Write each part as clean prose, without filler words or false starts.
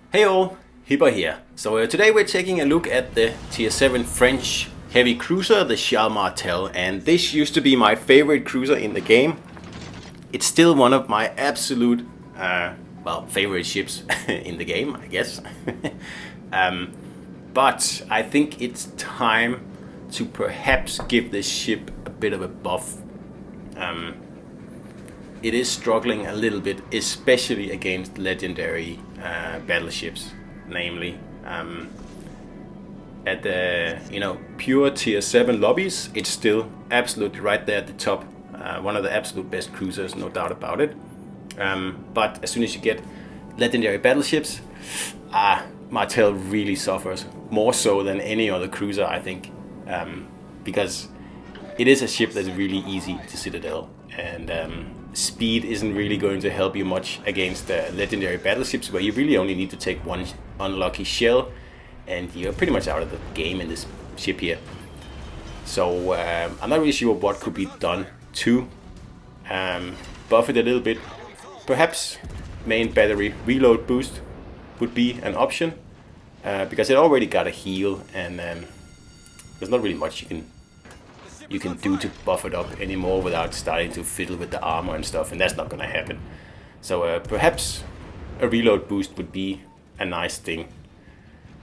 Hey all, Hipper here. So today we're taking a look at the Tier 7 French heavy cruiser, the Martel, and this used to be my favorite cruiser in the game. It's still one of my absolute, favorite ships in the game, I guess. But I think it's time to perhaps give this ship a bit of a buff. It is struggling a little bit, especially against legendary battleships, namely at the pure tier 7 lobbies. It's still absolutely right there at the top, one of the absolute best cruisers, no doubt about it. But as soon as you get legendary battleships, Martel really suffers, more so than any other cruiser, I think, because it is a ship that's really easy to citadel, and speed isn't really going to help you much against legendary battleships, where you really only need to take one unlucky shell and you're pretty much out of the game in this ship here. So I'm not really sure what could be done to buff it a little bit. Perhaps main battery reload boost would be an option, because it already got a heal, and there's not really much you can do to buff it up anymore without starting to fiddle with the armor and stuff, and that's not gonna happen. So perhaps a reload boost would be a nice thing.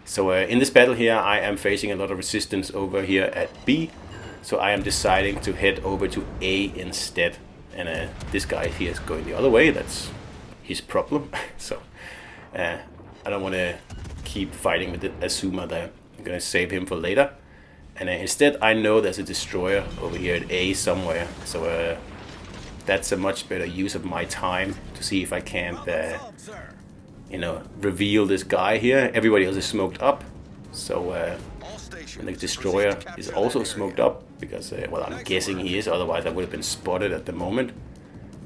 So in this battle here, I am facing a lot of resistance over here at B, so I am deciding to head over to A instead. And this guy here is going the other way. That's his problem. So I don't want to keep fighting with the Azuma there. I'm gonna save him for later. And instead, I know there's a destroyer over here at A somewhere, so that's a much better use of my time to see if I can't, reveal this guy here. Everybody else is smoked up, so and the destroyer is also smoked up because, well, I'm guessing he is. Otherwise, I would have been spotted at the moment.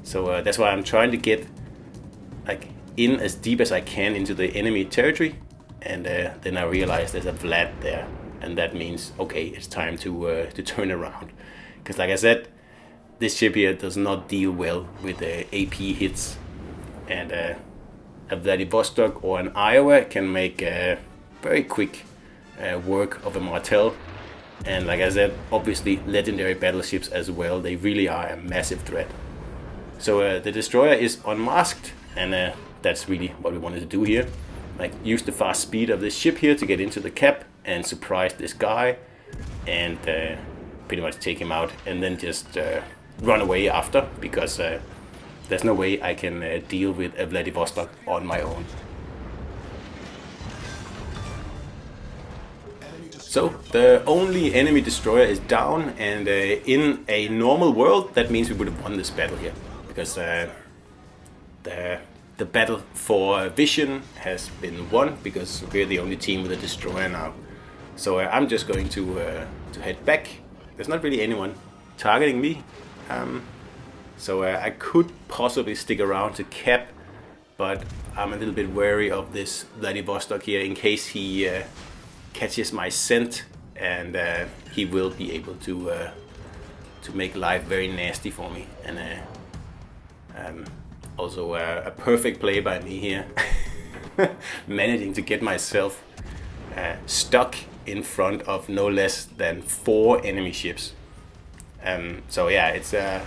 So that's why I'm trying to get in as deep as I can into the enemy territory, and then I realize there's a Vlad there. And that means, okay, it's time to turn around. Because like I said, this ship here does not deal well with AP hits. And a Vladivostok or an Iowa can make very quick work of a Martel. And like I said, obviously legendary battleships as well, they really are a massive threat. So the destroyer is unmasked, and that's really what we wanted to do here. Use the fast speed of this ship here to get into the cap and surprise this guy, and pretty much take him out, and then just run away after, because there's no way I can deal with a Vladivostok on my own. So the only enemy destroyer is down, and in a normal world that means we would have won this battle here, because the battle for vision has been won, because we're the only team with a destroyer now. So I'm just going to head back. There's not really anyone targeting me, so I could possibly stick around to cap, but I'm a little bit wary of this Vladivostok here in case he catches my scent, and he will be able to make life very nasty for me. And also a perfect play by me here, managing to get myself stuck in front of no less than 4 enemy ships. So yeah, it's a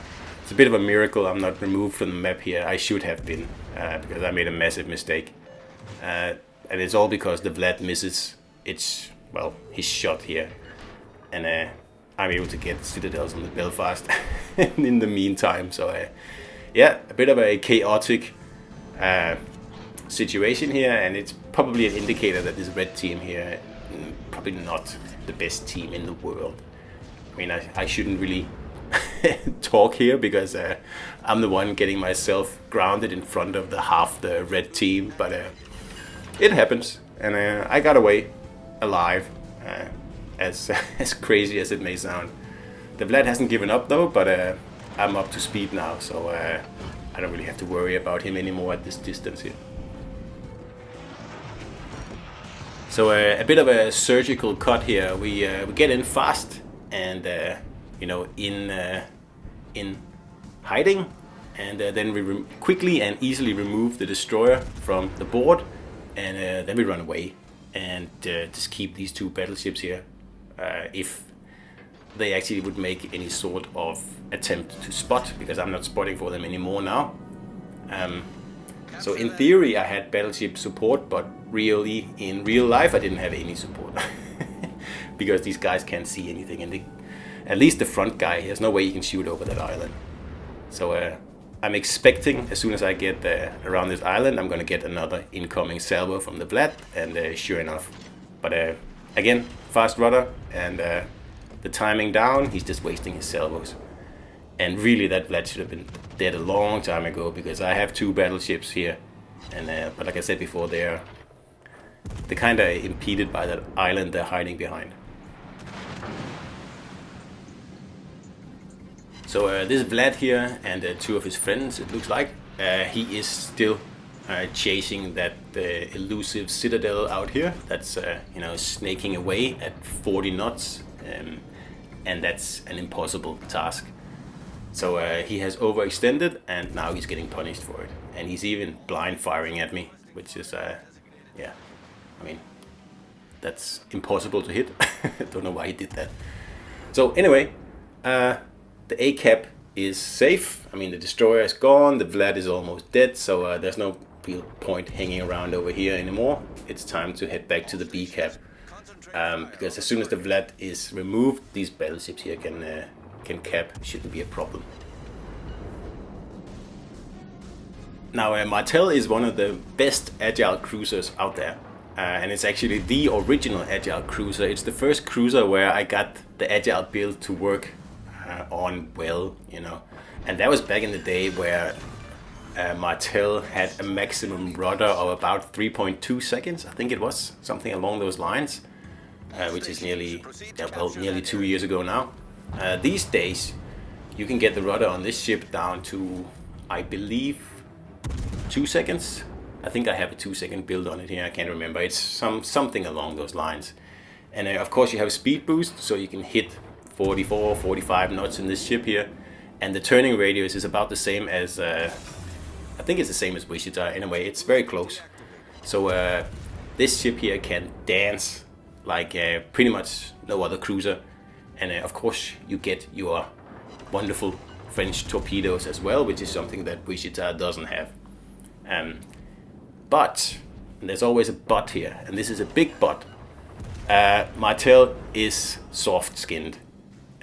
bit of a miracle I'm not removed from the map here. I should have been, because I made a massive mistake. And it's all because the Vlad misses his shot here. And I'm able to get citadels on the Belfast in the meantime. So yeah, a bit of a chaotic situation here, and it's probably an indicator that this red team here probably not the best team in the world. I mean, I shouldn't really talk here, because I'm the one getting myself grounded in front of half the red team, but it happens, and I got away alive, as crazy as it may sound. The Vlad hasn't given up though, but I'm up to speed now, so I don't really have to worry about him anymore at this distance here. So a bit of a surgical cut here. We get in fast, and in hiding, and then we quickly and easily remove the destroyer from the board, and then we run away and just keep these 2 battleships here if they actually would make any sort of attempt to spot, because I'm not spotting for them anymore now. So in theory I had battleship support, but really in real life I didn't have any support because these guys can't see anything, and at least the front guy, there's no way he can shoot over that island. So I'm expecting as soon as I get around this island, I'm gonna get another incoming salvo from the Vlad, and sure enough. But again, fast rudder, and the timing down, he's just wasting his salvos. And really that Vlad should have been dead a long time ago, because I have 2 battleships here, and but like I said before, they're kind of impeded by that island they're hiding behind. So this Vlad here and 2 of his friends, it looks like, he is still chasing that elusive citadel out here. That's you know, snaking away at 40 knots, and that's an impossible task. So he has overextended, and now he's getting punished for it. And he's even blind firing at me, which is, yeah, I mean, that's impossible to hit. Don't know why he did that. So anyway, the A-cap is safe. I mean, the destroyer is gone, the Vlad is almost dead, so there's no real point hanging around over here anymore. It's time to head back to the B-cap. Because as soon as the Vlad is removed, these battleships here can cap, shouldn't be a problem. Now Martel is one of the best agile cruisers out there, and it's actually the original agile cruiser. It's the first cruiser where I got the agile build to work on well, you know, and that was back in the day where Martel had a maximum rudder of about 3.2 seconds, I think it was, something along those lines, which is nearly 2 years ago now. These days, you can get the rudder on this ship down to, I believe, 2 seconds. I think I have a 2-second build on it here. I can't remember. It's something along those lines. And of course, you have a speed boost, so you can hit 44, 45 knots in this ship here. And the turning radius is about the same as, I think it's the same as Wichita. Anyway, it's very close. So this ship here can dance like pretty much no other cruiser. And of course you get your wonderful French torpedoes as well, which is something that Wichita doesn't have. But, and there's always a but here, and this is a big but, Martel is soft-skinned.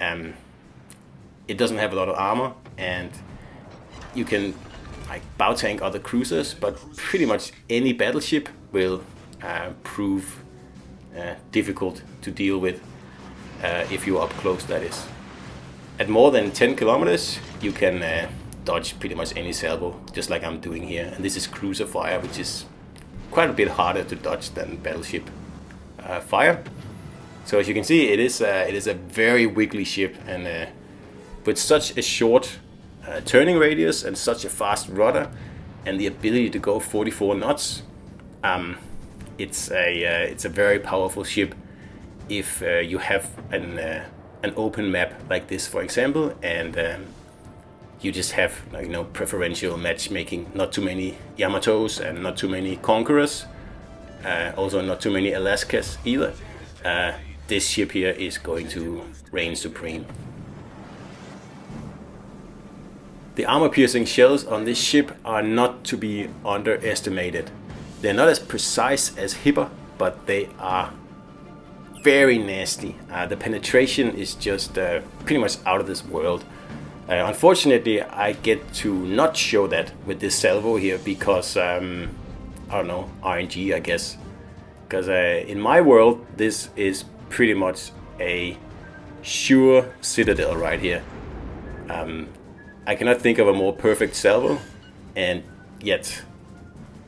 It doesn't have a lot of armor, and you can like bow tank other cruisers, but pretty much any battleship will prove difficult to deal with. If you're up close, that is. At more than 10 kilometers, you can dodge pretty much any salvo, just like I'm doing here. And this is cruiser fire, which is quite a bit harder to dodge than battleship fire. So as you can see, it is a very wiggly ship, and with such a short turning radius and such a fast rudder, and the ability to go 44 knots, it's a very powerful ship. If you have an open map like this, for example, and you just have, like, you know, preferential matchmaking, not too many Yamatos and not too many Conquerors, also not too many Alaskas either, this ship here is going to reign supreme. The armor-piercing shells on this ship are not to be underestimated. They're not as precise as Hipper, but they are very nasty. The penetration is just pretty much out of this world. Unfortunately, I get to not show that with this salvo here because, I don't know, RNG, I guess. Because in my world, this is pretty much a sure citadel right here. I cannot think of a more perfect salvo, and yet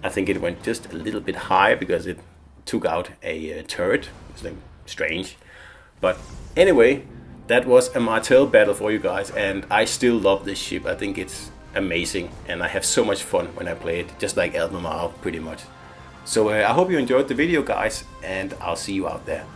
I think it went just a little bit high because it took out a turret. It's like strange, but anyway, that was a Martel battle for you guys, and I still love this ship. I think it's amazing, and I have so much fun when I play it, just like Albemarle pretty much. So I hope you enjoyed the video, guys, and I'll see you out there.